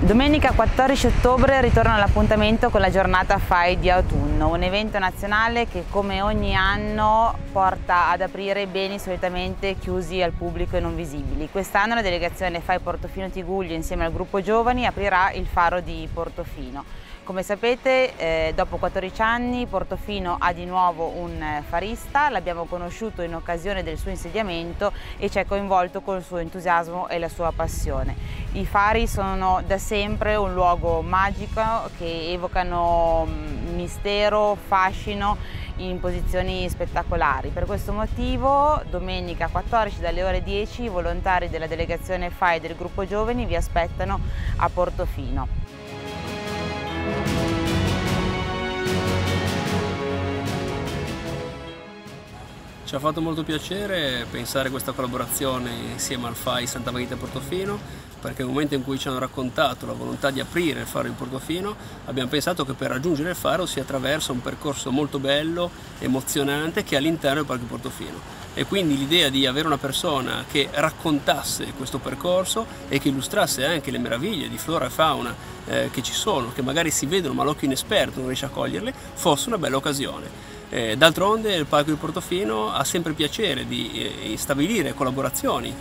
Domenica 14 ottobre ritorna l'appuntamento con la giornata FAI di autunno, un evento nazionale che come ogni anno porta ad aprire beni solitamente chiusi al pubblico e non visibili. Quest'anno la delegazione FAI Portofino Tigullio insieme al gruppo Giovani aprirà il faro di Portofino. Come sapete, dopo 14 anni Portofino ha di nuovo un farista, l'abbiamo conosciuto in occasione del suo insediamento e ci ha coinvolto col suo entusiasmo e la sua passione. I fari sono da sempre un luogo magico che evocano mistero, fascino in posizioni spettacolari. Per questo motivo domenica 14 dalle ore 10 i volontari della delegazione FAI del gruppo Giovani vi aspettano a Portofino. Ci ha fatto molto piacere pensare a questa collaborazione insieme al FAI Santa Margherita Portofino, perché nel momento in cui ci hanno raccontato la volontà di aprire il faro di Portofino abbiamo pensato che per raggiungere il faro si attraversa un percorso molto bello, emozionante, che è all'interno del Parco di Portofino. E quindi l'idea di avere una persona che raccontasse questo percorso e che illustrasse anche le meraviglie di flora e fauna che ci sono, che magari si vedono ma l'occhio inesperto non riesce a coglierle, fosse una bella occasione. D'altronde il Parco di Portofino ha sempre piacere di stabilire collaborazioni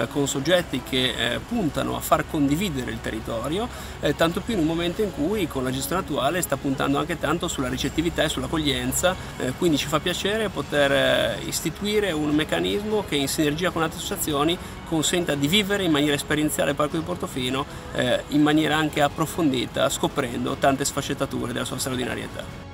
con soggetti che puntano a far condividere il territorio, tanto più in un momento in cui con la gestione attuale sta puntando anche tanto sulla ricettività e sull'accoglienza, quindi ci fa piacere poter istituire un meccanismo che in sinergia con altre associazioni consenta di vivere in maniera esperienziale il Parco di Portofino in maniera anche approfondita, scoprendo tante sfaccettature della sua straordinarietà.